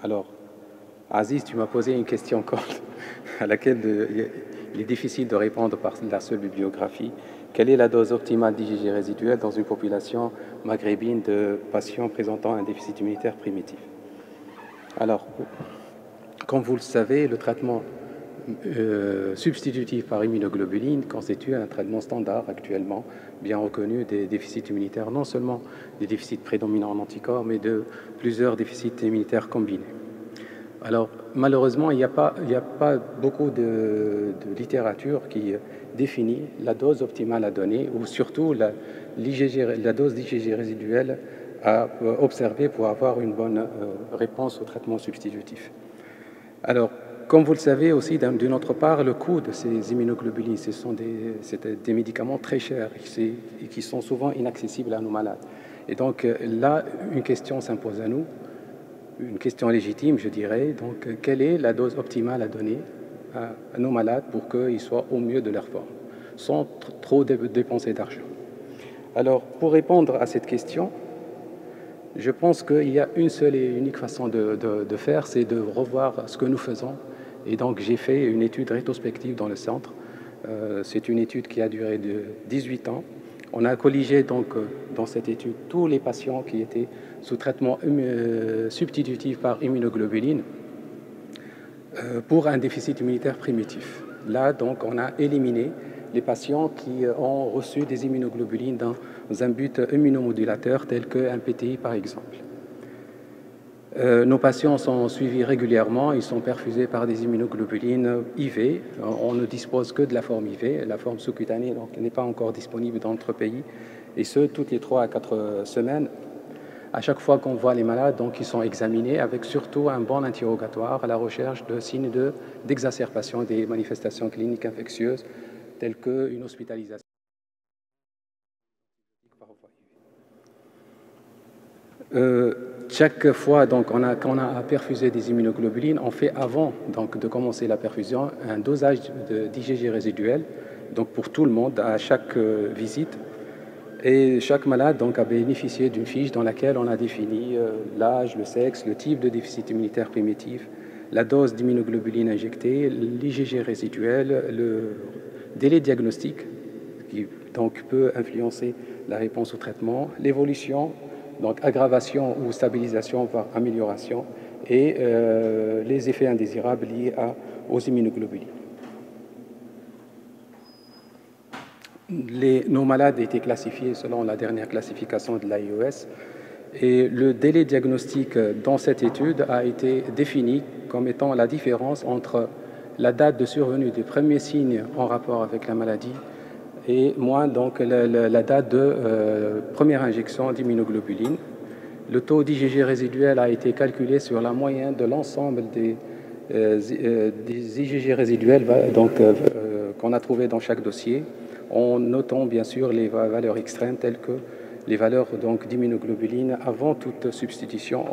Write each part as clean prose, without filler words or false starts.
Alors, Aziz, tu m'as posé une question courte à laquelle il est difficile de répondre par la seule bibliographie. Quelle est la dose optimale d'IgG résiduel dans une population maghrébine de patients présentant un déficit immunitaire primitif? Alors, comme vous le savez, le traitement substitutif par immunoglobuline constitue un traitement standard actuellement bien reconnu des déficits immunitaires, non seulement des déficits prédominants en anticorps, mais de plusieurs déficits immunitaires combinés. Alors, malheureusement, il n'y a pas beaucoup de littérature qui définit la dose optimale à donner, ou surtout la dose d'IgG résiduelle à observer pour avoir une bonne réponse au traitement substitutif. Alors, comme vous le savez aussi, d'une autre part, le coût de ces immunoglobulines, c'est des médicaments très chers et qui sont souvent inaccessibles à nos malades. Et donc là, une question s'impose à nous, une question légitime, je dirais. Donc, quelle est la dose optimale à donner à nos malades pour qu'ils soient au mieux de leur forme, sans trop dépenser d'argent? Alors, pour répondre à cette question, je pense qu'il y a une seule et unique façon de faire, c'est de revoir ce que nous faisons. Et donc, j'ai fait une étude rétrospective dans le centre. C'est une étude qui a duré de 18 ans. On a colligé donc dans cette étude tous les patients qui étaient sous traitement substitutif par immunoglobuline pour un déficit immunitaire primitif. Là, donc, on a éliminé les patients qui ont reçu des immunoglobulines dans un but immunomodulateur tel qu'un PTI par exemple. Nos patients sont suivis régulièrement, ils sont perfusés par des immunoglobulines IV. On ne dispose que de la forme IV, la forme sous-cutanée n'est pas encore disponible dans notre pays, et ce, toutes les 3 à 4 semaines. À chaque fois qu'on voit les malades, donc, ils sont examinés avec surtout un bon interrogatoire à la recherche de signes d'exacerbation des manifestations cliniques infectieuses, telles qu'une hospitalisation. Chaque fois qu'on a perfusé des immunoglobulines, on fait avant donc, de commencer la perfusion un dosage d'IgG résiduel, donc pour tout le monde à chaque visite. Et chaque malade donc, a bénéficié d'une fiche dans laquelle on a défini l'âge, le sexe, le type de déficit immunitaire primitif, la dose d'immunoglobuline injectée, l'IgG résiduel, le délai diagnostique qui donc, peut influencer la réponse au traitement, l'évolution, donc aggravation ou stabilisation, voire amélioration, et les effets indésirables liés aux immunoglobulines. Nos malades étaient classifiés selon la dernière classification de l'AIOS et le délai diagnostique dans cette étude a été défini comme étant la différence entre la date de survenue des premiers signes en rapport avec la maladie et moins donc la date de première injection d'immunoglobuline. Le taux d'IgG résiduel a été calculé sur la moyenne de l'ensemble des IgG résiduels qu'on a trouvé dans chaque dossier, en notant bien sûr les valeurs extrêmes telles que les valeurs d'immunoglobuline avant toute substitution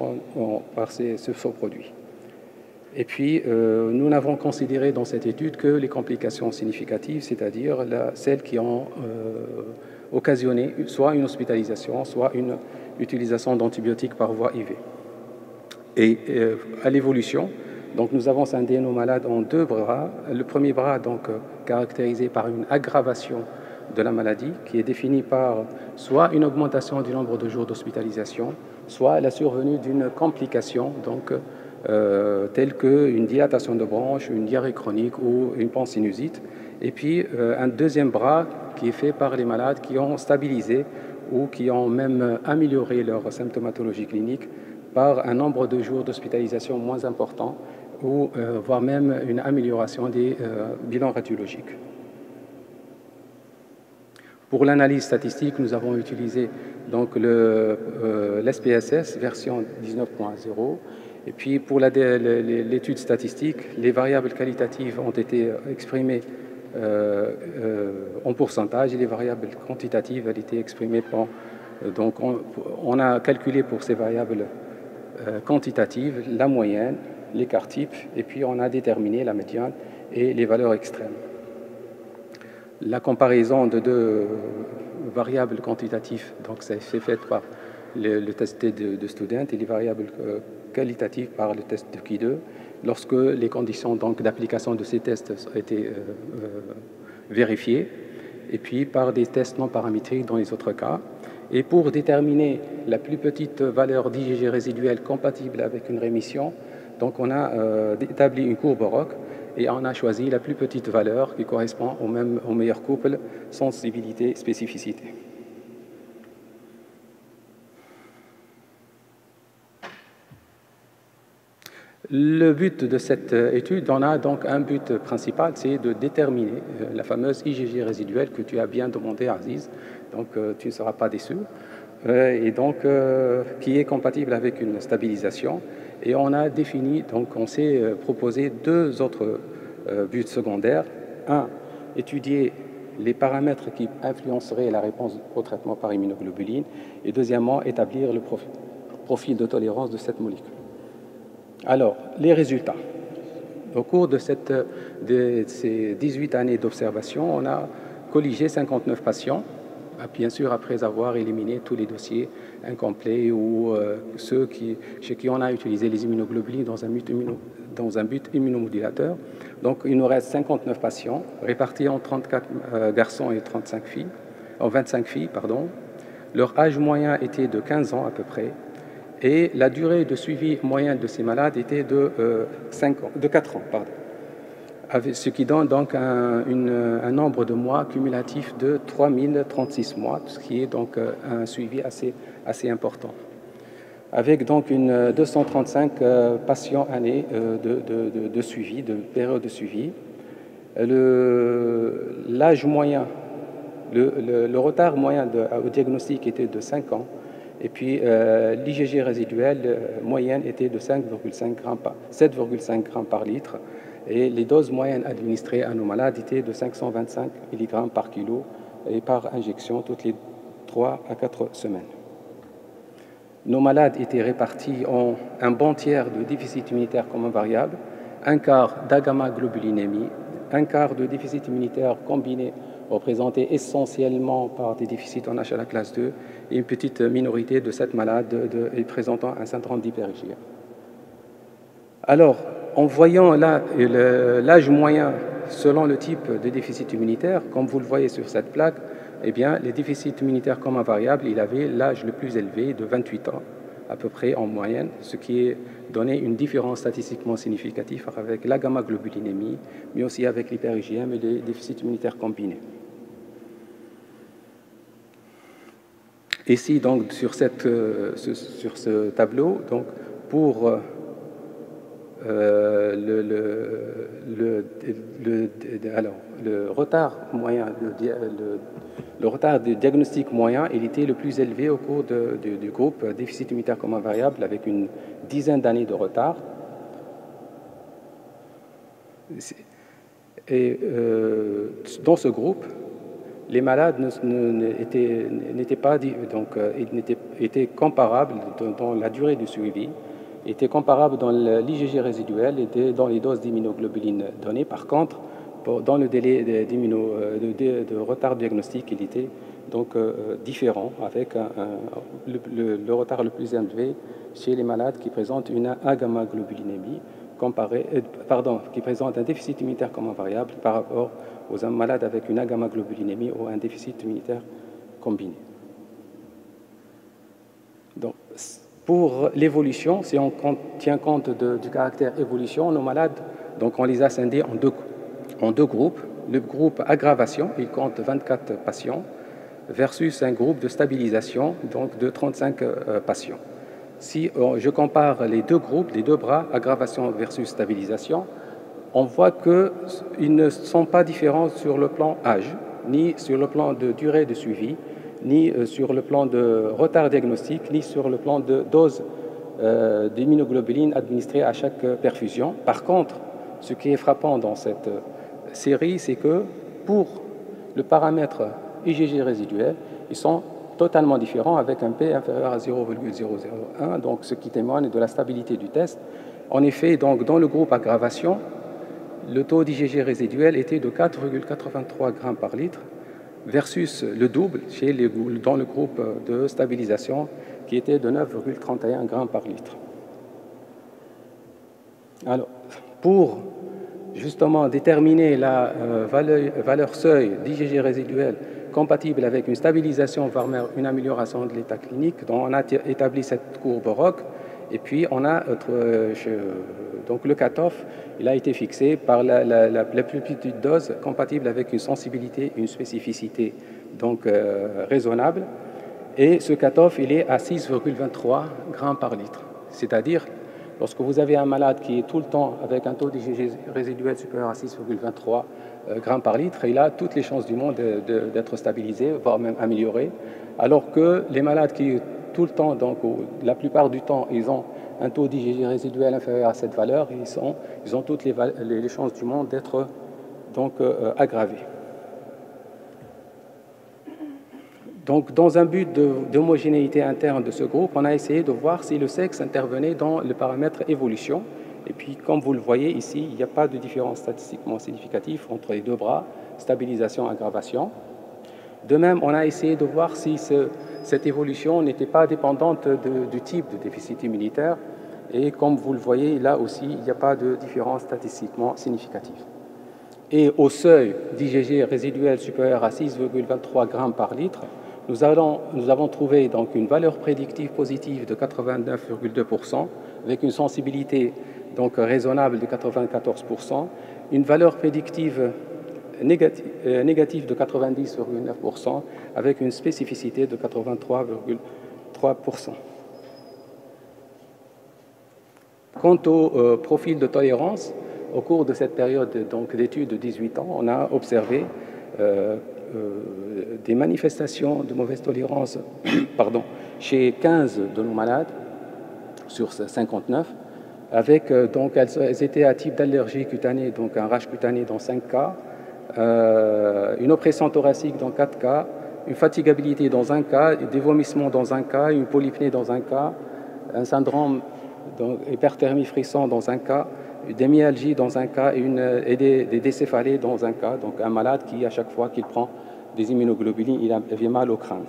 par ce faux produit. Et puis, nous n'avons considéré dans cette étude que les complications significatives, c'est-à-dire celles qui ont occasionné soit une hospitalisation, soit une utilisation d'antibiotiques par voie IV. Et à l'évolution, donc nous avons scindé nos malades en 2 bras. Le premier bras, caractérisé par une aggravation de la maladie, qui est définie par soit une augmentation du nombre de jours d'hospitalisation, soit la survenue d'une complication, telle qu'une dilatation de bronche, une diarrhée chronique ou une pansinusite. Et puis un deuxième bras qui est fait par les malades qui ont stabilisé ou qui ont même amélioré leur symptomatologie clinique par un nombre de jours d'hospitalisation moins important ou voire même une amélioration des bilans radiologiques. Pour l'analyse statistique, nous avons utilisé donc l'SPSS version 19.0. Et puis pour l'étude statistique, les variables qualitatives ont été exprimées en pourcentage et les variables quantitatives elles étaient exprimées donc on a calculé pour ces variables quantitatives la moyenne, l'écart type, et puis on a déterminé la médiane et les valeurs extrêmes. La comparaison de 2 variables quantitatives, donc c'est fait par le test de student et les variables qualitatives par le test de Q2, lorsque les conditions d'application de ces tests ont été vérifiées, et puis par des tests non paramétriques dans les autres cas. Et pour déterminer la plus petite valeur d'IgG résiduelle compatible avec une rémission, donc on a établi une courbe ROC et on a choisi la plus petite valeur qui correspond au meilleur couple sensibilité-spécificité. Le but de cette étude, on a donc un but principal, c'est de déterminer la fameuse IgG résiduelle que tu as bien demandé, Aziz, donc tu ne seras pas déçu, et donc qui est compatible avec une stabilisation. Et on a défini, donc on s'est proposé deux autres buts secondaires. Un, étudier les paramètres qui influenceraient la réponse au traitement par immunoglobuline, et deuxièmement, établir le profil de tolérance de cette molécule. Alors, les résultats. Au cours de ces 18 années d'observation, on a colligé 59 patients, bien sûr après avoir éliminé tous les dossiers incomplets ou ceux chez qui on a utilisé les immunoglobulines dans un but immunomodulateur. Donc, il nous reste 59 patients, répartis en 34 garçons et 25 filles. Leur âge moyen était de 15 ans à peu près. Et la durée de suivi moyenne de ces malades était de 4 ans, ce qui donne donc un nombre de mois cumulatif de 3036 mois, ce qui est donc un suivi assez important. Avec donc 235 patients années de suivi, de période de suivi. L'âge moyen, le retard moyen au diagnostic était de 5 ans. Et puis, l'IgG résiduelle moyenne était de 7,5 grammes par litre. Et les doses moyennes administrées à nos malades étaient de 525 mg par kilo et par injection toutes les 3 à 4 semaines. Nos malades étaient répartis en un bon tiers de déficit immunitaire commun variable, un quart d'agamaglobulinémie, un quart de déficit immunitaire combiné représenté essentiellement par des déficits en H à la classe 2 et une petite minorité de 7 malades présentant un syndrome d'hyperIgE. Alors, en voyant là l'âge moyen selon le type de déficit immunitaire, comme vous le voyez sur cette plaque, eh bien, les déficits immunitaires communs variables, il avait l'âge le plus élevé de 28 ans, à peu près en moyenne, ce qui est donné une différence statistiquement significative avec la gamma-globulinémie, mais aussi avec l'hyper-IgM et les déficits immunitaires combinés. Ici, donc, sur ce tableau, donc, pour le retard moyen, le retard de diagnostic moyen, il était le plus élevé au cours du groupe déficit immunitaire commun variable avec une dizaine d'années de retard. Et dans ce groupe, les malades étaient comparables dans la durée du suivi, étaient comparables dans l'IgG résiduel et dans les doses d'immunoglobuline données. Par contre, dans le délai de retard diagnostique, il était donc différent, avec le retard le plus élevé chez les malades qui présentent une agamaglobulinémie, qui présentent un déficit immunitaire commun variable par rapport aux malades avec une agamaglobulinémie ou un déficit immunitaire combiné. Donc, pour l'évolution, si on tient compte du caractère évolution, nos malades, donc on les a scindés en deux groupes. Le groupe aggravation, il compte 24 patients, versus un groupe de stabilisation, donc de 35 patients. Si je compare les deux groupes, les deux bras, aggravation versus stabilisation, on voit qu'ils ne sont pas différents sur le plan âge, ni sur le plan de durée de suivi, ni sur le plan de retard diagnostique, ni sur le plan de dose d'immunoglobuline administrée à chaque perfusion. Par contre, ce qui est frappant dans cette série, c'est que pour le paramètre IgG résiduel, ils sont totalement différents avec un P inférieur à 0,001, donc ce qui témoigne de la stabilité du test. En effet, donc, dans le groupe aggravation, le taux d'IgG résiduel était de 4,83 grammes par litre, versus le double dans le groupe de stabilisation qui était de 9,31 grammes par litre. Alors, pour justement déterminer la valeur seuil d'IgG résiduel compatible avec une stabilisation, voire même une amélioration de l'état clinique, donc on a établi cette courbe ROC, et puis on a donc le cutoff, il a été fixé par la plus petite dose compatible avec une sensibilité, une spécificité donc raisonnable, et ce cutoff il est à 6,23 grammes par litre, c'est-à-dire lorsque vous avez un malade qui est tout le temps avec un taux d'IgG résiduel supérieur à 6,23 grammes par litre, il a toutes les chances du monde d'être stabilisé, voire même amélioré, alors que les malades qui tout le temps, donc la plupart du temps, ils ont un taux d'IgG résiduel inférieur à cette valeur, ils ont toutes les chances du monde d'être donc aggravés. Donc, dans un but d'homogénéité interne de ce groupe, on a essayé de voir si le sexe intervenait dans le paramètre évolution. Et puis, comme vous le voyez ici, il n'y a pas de différence statistiquement significative entre les deux bras, stabilisation, aggravation. De même, on a essayé de voir si cette évolution n'était pas dépendante du type de déficit immunitaire. Et comme vous le voyez, là aussi, il n'y a pas de différence statistiquement significative. Et au seuil d'IgG résiduel supérieur à 6,23 grammes par litre, nous avons trouvé donc une valeur prédictive positive de 89,2%, avec une sensibilité donc raisonnable de 94%, une valeur prédictive négative de 90,9%, avec une spécificité de 83,3%. Quant au profil de tolérance, au cours de cette période d'études de 18 ans, on a observé des manifestations de mauvaise tolérance chez 15 de nos malades sur 59, avec donc elles étaient à type d'allergie cutanée, donc un rash cutané dans 5 cas, une oppression thoracique dans 4 cas, une fatigabilité dans un cas, des vomissements dans un cas, une polypnée dans un cas, un syndrome d'hyperthermie frisson dans un cas, des myalgies dans un cas et des décéphalées dans un cas, donc un malade qui, à chaque fois qu'il prend des immunoglobulines, il avait mal au crâne.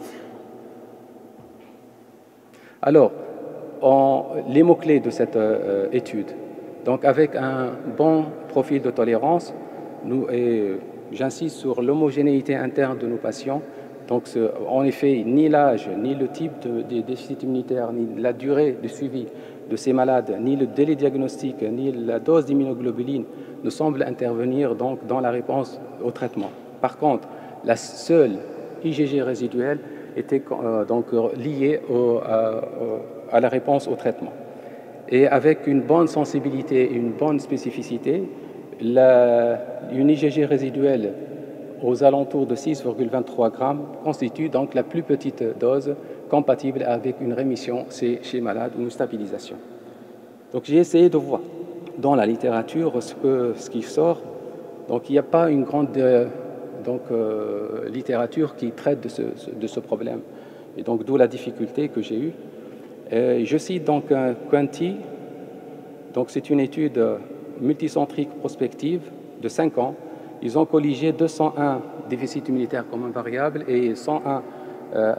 Alors, les mots-clés de cette étude, donc avec un bon profil de tolérance, j'insiste sur l'homogénéité interne de nos patients, donc en effet, ni l'âge, ni le type de déficit immunitaire, ni la durée de suivi de ces malades, ni le délai diagnostique, ni la dose d'immunoglobuline ne semblent intervenir donc dans la réponse au traitement. Par contre, la seule IgG résiduelle était donc liée à la réponse au traitement. Et avec une bonne sensibilité et une bonne spécificité, une IgG résiduelle aux alentours de 6,23 grammes constitue donc la plus petite dose compatible avec une rémission chez malade ou une stabilisation. Donc j'ai essayé de voir dans la littérature ce qui sort. Donc il n'y a pas une grande littérature qui traite de ce problème. Et donc d'où la difficulté que j'ai eue. Je cite donc Quanti. Donc c'est une étude multicentrique prospective de 5 ans. Ils ont colligé 201 déficits immunitaires comme variable et 101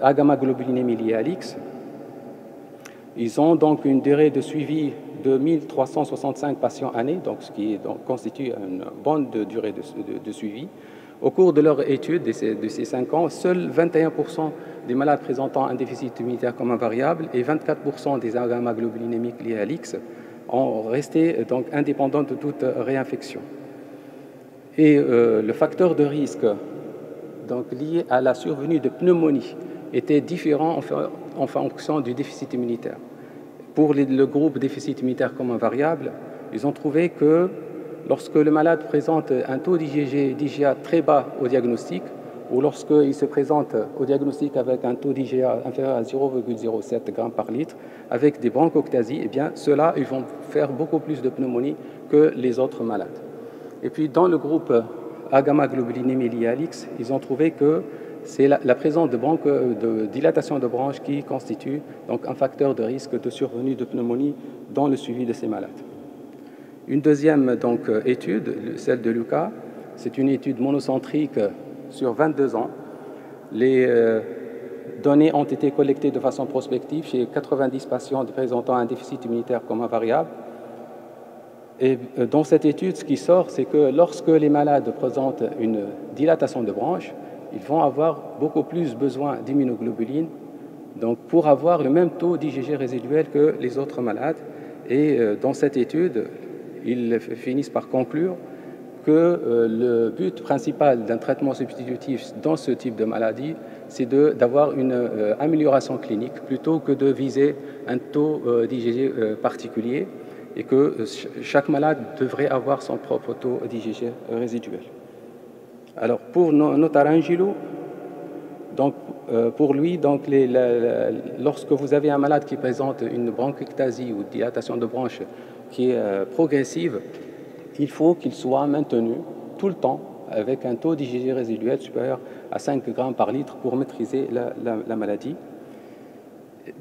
agamma-globulinémie liée à l'X. Ils ont donc une durée de suivi de 1365 patients année, donc ce qui constitue une bonne durée de suivi. Au cours de leur étude de ces 5 ans, seuls 21% des malades présentant un déficit immunitaire comme variable et 24% des agamma-globulinémiques liés à l'X ont resté donc indépendants de toute réinfection. Et le facteur de risque donc, lié à la survenue de pneumonie était différent en fonction du déficit immunitaire. Pour le groupe déficit immunitaire comme variable, ils ont trouvé que lorsque le malade présente un taux d'IgA très bas au diagnostic, ou lorsqu'il se présente au diagnostic avec un taux d'IgA inférieur à 0,07 g par litre, avec des bronchoctasies, eh bien, ceux-là, ils vont faire beaucoup plus de pneumonie que les autres malades. Et puis, dans le groupe agamma-globulinémie liée à l'X, ils ont trouvé que c'est la présence de dilatation de bronches qui constitue donc un facteur de risque de survenue de pneumonie dans le suivi de ces malades. Une deuxième étude, celle de Lucas, c'est une étude monocentrique sur 22 ans. Les données ont été collectées de façon prospective chez 90 patients présentant un déficit immunitaire commun variable. Et dans cette étude, ce qui sort, c'est que lorsque les malades présentent une dilatation de branche, ils vont avoir beaucoup plus besoin d'immunoglobulines, donc pour avoir le même taux d'IgG résiduel que les autres malades. Et dans cette étude, ils finissent par conclure que le but principal d'un traitement substitutif dans ce type de maladie, c'est d'avoir une amélioration clinique plutôt que de viser un taux d'IgG particulier, et que chaque malade devrait avoir son propre taux d'IgG résiduel. Alors pour Notarangelo, donc pour lui, donc lorsque vous avez un malade qui présente une bronchectasie ou dilatation de branche qui est progressive, il faut qu'il soit maintenu tout le temps avec un taux d'IgG résiduel supérieur à 5 grammes par litre pour maîtriser la maladie.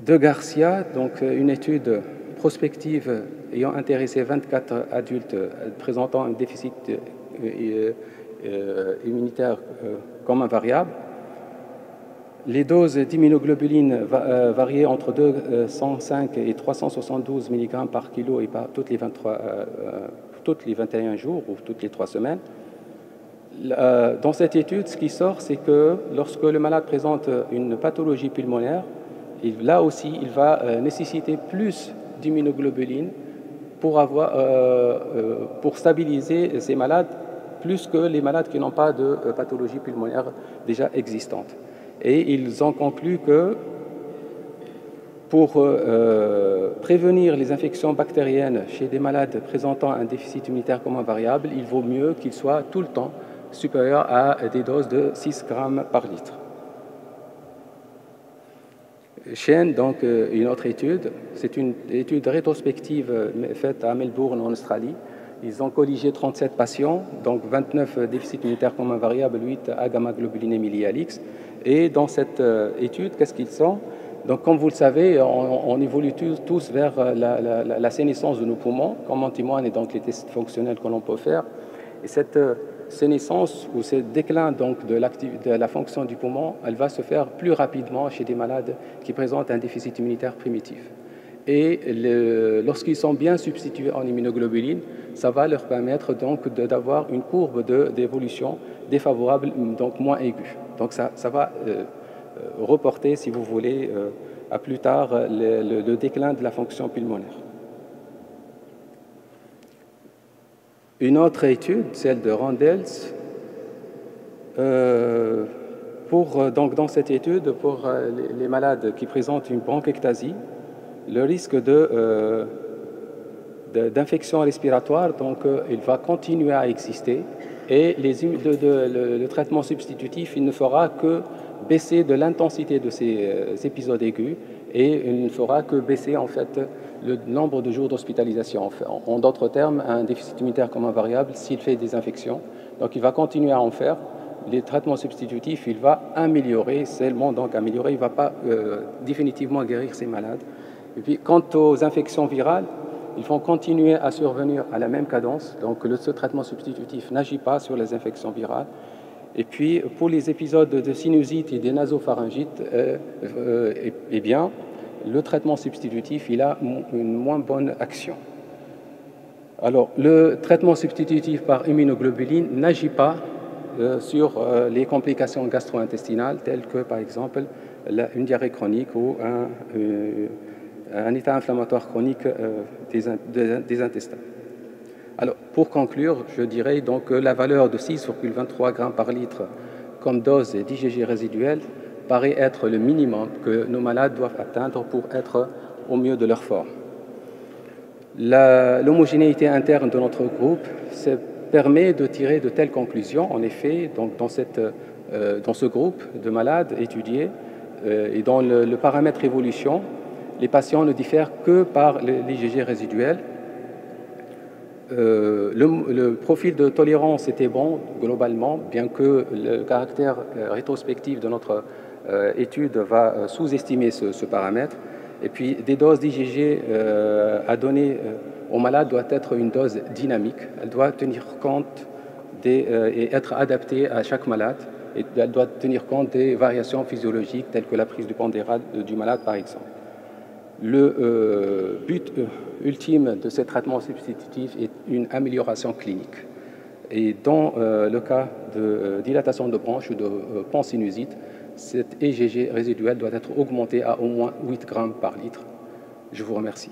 De Garcia, donc une étude prospective ayant intéressé 24 adultes présentant un déficit immunitaire commun variable. Les doses d'immunoglobulines variaient entre 205 et 372 mg par kilo et pas toutes les 21 jours ou toutes les 3 semaines. Dans cette étude, ce qui sort, c'est que lorsque le malade présente une pathologie pulmonaire, là aussi, il va nécessiter plus d'immunoglobulines pour stabiliser ces malades, plus que les malades qui n'ont pas de pathologie pulmonaire déjà existante. Et ils ont conclu que pour prévenir les infections bactériennes chez des malades présentant un déficit immunitaire commun variable, il vaut mieux qu'ils soient tout le temps supérieurs à des doses de 6 grammes par litre. Chen, donc une autre étude, c'est une étude rétrospective faite à Melbourne en Australie. Ils ont colligé 37 patients, donc 29 déficits immunitaires communs variables, 8 gamma-globulines X. Et dans cette étude, qu'est-ce qu'ils sont? Donc, comme vous le savez, on évolue tous vers la sénescence de nos poumons, comme en témoignent donc les tests fonctionnels que l'on peut faire. Et cette sénescence ou ce déclin donc de la fonction du poumon, elle va se faire plus rapidement chez des malades qui présentent un déficit immunitaire primitif. Et lorsqu'ils sont bien substitués en immunoglobulines, ça va leur permettre donc d'avoir une courbe d'évolution défavorable, donc moins aiguë. Donc ça va reporter, si vous voulez, à plus tard le déclin de la fonction pulmonaire. Une autre étude, celle de Randels, donc dans cette étude, pour les malades qui présentent une bronchectasie, le risque d'infection respiratoire, donc il va continuer à exister, et le traitement substitutif, il ne fera que baisser de l'intensité de ces épisodes aigus, et il ne fera que baisser en fait le nombre de jours d'hospitalisation. En d'autres termes, un déficit immunitaire commun variable, s'il fait des infections, donc il va continuer à en faire. Les traitements substitutifs, il va améliorer, seulement donc améliorer, il ne va pas définitivement guérir ces malades. Et puis, quant aux infections virales, ils vont continuer à survenir à la même cadence. Donc, ce traitement substitutif n'agit pas sur les infections virales. Et puis, pour les épisodes de sinusite et des nasopharyngites, eh bien, le traitement substitutif, il a une moins bonne action. Alors, le traitement substitutif par immunoglobuline n'agit pas sur les complications gastro-intestinales, telles que, par exemple, une diarrhée chronique ou un état inflammatoire chronique des intestins. Alors, pour conclure, je dirais donc que la valeur de 6,23 grammes par litre comme dose d'IgG résiduelle paraît être le minimum que nos malades doivent atteindre pour être au mieux de leur forme. L'homogénéité interne de notre groupe permet de tirer de telles conclusions. En effet, donc dans ce groupe de malades étudiés et dans le paramètre évolution, les patients ne diffèrent que par l'IgG résiduel. Le profil de tolérance était bon globalement, bien que le caractère rétrospectif de notre étude va sous-estimer ce paramètre. Et puis, des doses d'IgG à donner aux malades doit être une dose dynamique. Elle doit tenir compte et être adaptée à chaque malade. et elle doit tenir compte des variations physiologiques telles que la prise du pondéral du malade, par exemple. Le but ultime de ces traitements substitutifs est une amélioration clinique. Et dans le cas de dilatation de bronche ou de pansinusite, cette EGG résiduelle doit être augmentée à au moins 8 grammes par litre. Je vous remercie.